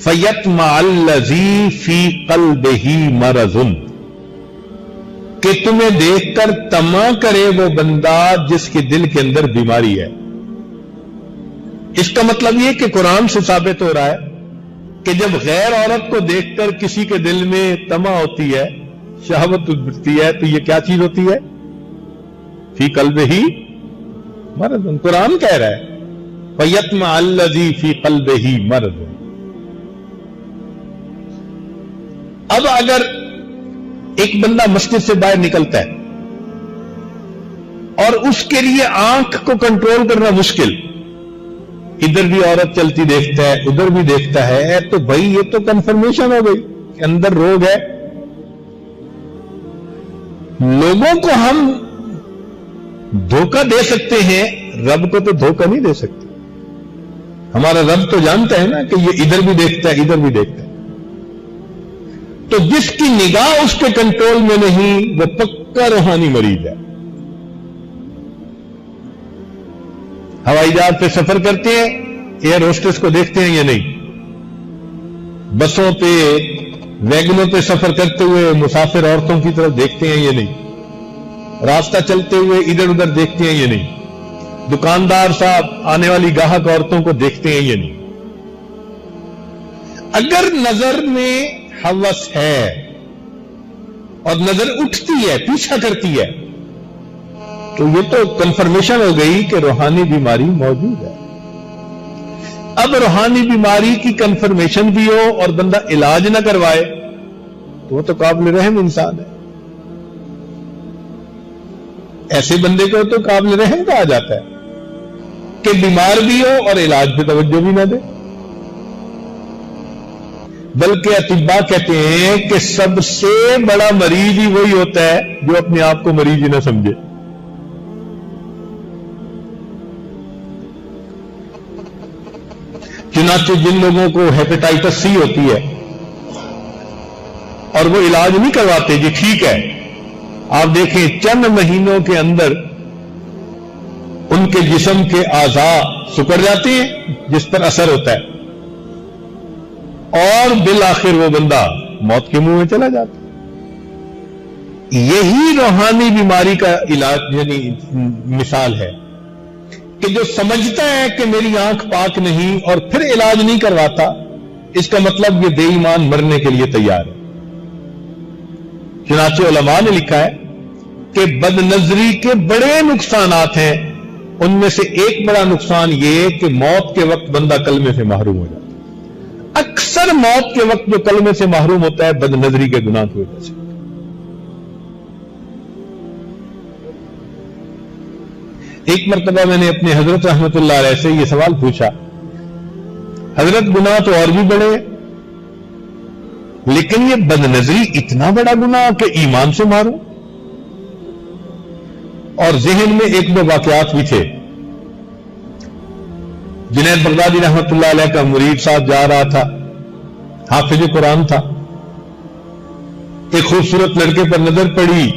فَيَطْمَعَ الَّذِي فِي قَلْبِهِ مَرَضٌ، کہ تمہیں دیکھ کر طمع کرے وہ بندہ جس کے دل کے اندر بیماری ہے۔ اس کا مطلب یہ کہ قرآن سے ثابت ہو رہا ہے کہ جب غیر عورت کو دیکھ کر کسی کے دل میں طمع ہوتی ہے، شہوت اٹھتی ہے، تو یہ کیا چیز ہوتی ہے؟ فی قلبہ مرض۔ قرآن کہہ رہا ہے فَيَطْمَعَ الَّذِي فِي قَلْبِهِ مَرَضٌ۔ اب اگر ایک بندہ مسجد سے باہر نکلتا ہے اور اس کے لیے آنکھ کو کنٹرول کرنا مشکل، ادھر بھی عورت چلتی دیکھتا ہے ادھر بھی دیکھتا ہے، تو بھائی یہ تو کنفرمیشن ہو گئی کہ اندر روگ ہے۔ لوگوں کو ہم دھوکہ دے سکتے ہیں، رب کو تو دھوکہ نہیں دے سکتے۔ ہمارا رب تو جانتا ہے نا کہ یہ ادھر بھی دیکھتا ہے ادھر بھی دیکھتا ہے۔ تو جس کی نگاہ اس کے کنٹرول میں نہیں وہ پکا روحانی مریض ہے۔ ہوائی جہاز پہ سفر کرتے ہیں، ایئر ہوسٹس کو دیکھتے ہیں یا نہیں؟ بسوں پہ ویگنوں پہ سفر کرتے ہوئے مسافر عورتوں کی طرف دیکھتے ہیں یا نہیں؟ راستہ چلتے ہوئے ادھر ادھر دیکھتے ہیں یا نہیں؟ دکاندار صاحب آنے والی گاہک عورتوں کو دیکھتے ہیں یا نہیں؟ اگر نظر میں ہوس ہے اور نظر اٹھتی ہے پیچھا کرتی ہے تو یہ تو کنفرمیشن ہو گئی کہ روحانی بیماری موجود ہے۔ اب روحانی بیماری کی کنفرمیشن بھی ہو اور بندہ علاج نہ کروائے تو وہ تو قابل رحم انسان ہے۔ ایسے بندے کو تو قابل رحم کہا جاتا ہے کہ بیمار بھی ہو اور علاج پہ توجہ بھی نہ دے۔ بلکہ اطباء کہتے ہیں کہ سب سے بڑا مریض ہی وہی ہوتا ہے جو اپنے آپ کو مریض ہی نہ سمجھے۔ چنانچہ جن لوگوں کو ہیپیٹائٹس سی ہوتی ہے اور وہ علاج نہیں کرواتے، جی ٹھیک ہے، آپ دیکھیں چند مہینوں کے اندر ان کے جسم کے اعضاء سکڑ جاتے ہیں جس پر اثر ہوتا ہے، اور بالآخر وہ بندہ موت کے منہ میں چلا جاتا ہے۔ یہی روحانی بیماری کا علاج یعنی مثال ہے کہ جو سمجھتا ہے کہ میری آنکھ پاک نہیں اور پھر علاج نہیں کرواتا، اس کا مطلب یہ بے ایمان مرنے کے لیے تیار ہے۔ چنانچہ علماء نے لکھا ہے کہ بد نظری کے بڑے نقصانات ہیں، ان میں سے ایک بڑا نقصان یہ کہ موت کے وقت بندہ کلمے سے محروم ہو جاتا ہے۔ اکثر موت کے وقت جو کلمے سے محروم ہوتا ہے بد نظری کے گناہ کی وجہ سے۔ ایک مرتبہ میں نے اپنے حضرت رحمت اللہ علیہ سے یہ سوال پوچھا، حضرت گناہ تو اور بھی بڑے ہیں لیکن یہ بد نظری اتنا بڑا گناہ کہ ایمان سے ماروں؟ اور ذہن میں ایک دو واقعات بھی تھے۔ جنید بغدادی رحمت اللہ علیہ کا مرید صاحب جا رہا تھا، حافظ قرآن تھا، ایک خوبصورت لڑکے پر نظر پڑی،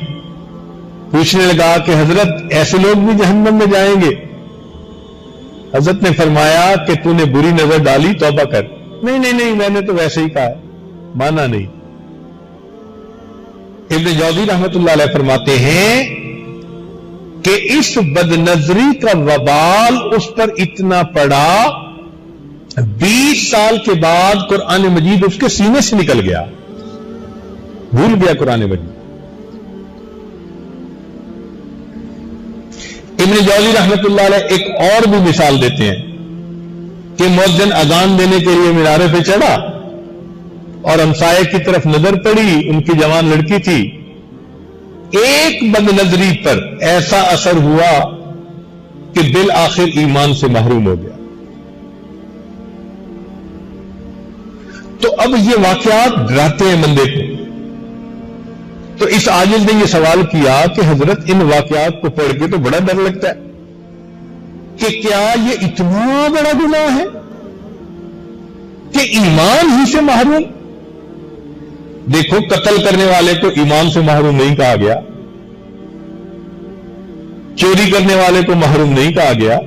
پوچھنے لگا کہ حضرت ایسے لوگ بھی جہنم میں جائیں گے؟ حضرت نے فرمایا کہ تو نے بری نظر ڈالی، توبہ کر۔ نہیں میں نے تو ویسے ہی کہا ہے، مانا نہیں۔ ابن جوزی رحمت اللہ علیہ فرماتے ہیں کہ اس بد نظری کا وبال اس پر اتنا پڑا 20 سال کے بعد قرآن مجید اس کے سینے سے نکل گیا، بھول گیا قرآن مجید۔ ابن جوزی رحمت اللہ علیہ ایک اور بھی مثال دیتے ہیں کہ مؤذن اذان دینے کے لیے مینارے پہ چڑھا اور ہمسائے کی طرف نظر پڑی، ان کی جوان لڑکی تھی، ایک بد نظری پر ایسا اثر ہوا کہ بالآخر ایمان سے محروم ہو گیا۔ تو اب یہ واقعات ڈراتے ہیں بندے کو۔ تو اس عاجز نے یہ سوال کیا کہ حضرت ان واقعات کو پڑھ کے تو بڑا ڈر لگتا ہے کہ کیا یہ اتنا بڑا گناہ ہے کہ ایمان ہی سے محروم؟ دیکھو، قتل کرنے والے کو ایمان سے محروم نہیں کہا گیا، چوری کرنے والے کو محروم نہیں کہا گیا،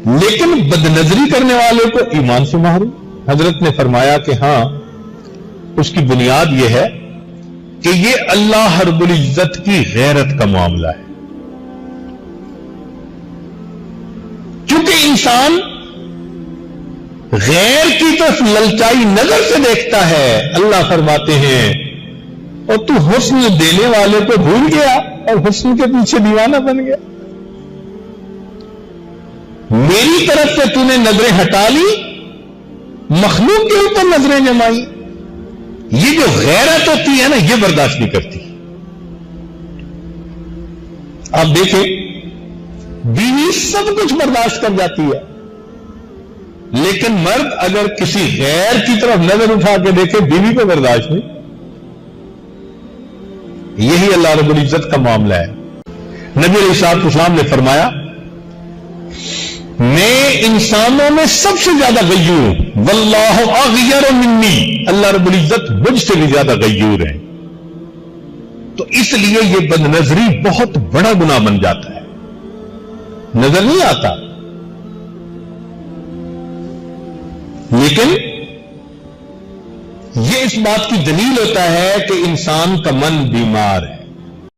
لیکن بدنظری کرنے والے کو ایمان سے محروم. حضرت نے فرمایا کہ ہاں اس کی بنیاد یہ ہے کہ یہ اللہ رب العزت کی غیرت کا معاملہ ہے. کیونکہ انسان غیر کی طرف للچائی نظر سے دیکھتا ہے. اللہ فرماتے ہیں اور تو حسن دینے والے کو بھول گیا اور حسن کے پیچھے دیوانہ بن گیا. میری طرف سے تو نے نظریں ہٹا لی, مخلوق کے اوپر نظریں جمائی. یہ جو غیرت ہوتی ہے نا, یہ برداشت نہیں کرتی. آپ دیکھیں, بیوی سب کچھ برداشت کر جاتی ہے, لیکن مرد اگر کسی غیر کی طرف نظر اٹھا کے دیکھے بیوی کو برداشت نہیں. یہی اللہ رب العزت کا معاملہ ہے. نبی علیہ الصلوۃ والسلام نے فرمایا میں انسانوں میں سب سے زیادہ غیور ہوں, واللہ اغیر منی, اللہ رب العزت مجھ سے بھی زیادہ غیور ہے. تو اس لیے یہ بدنظری بہت بڑا گناہ بن جاتا ہے. نظر نہیں آتا, لیکن یہ اس بات کی دلیل ہوتا ہے کہ انسان کا من بیمار ہے.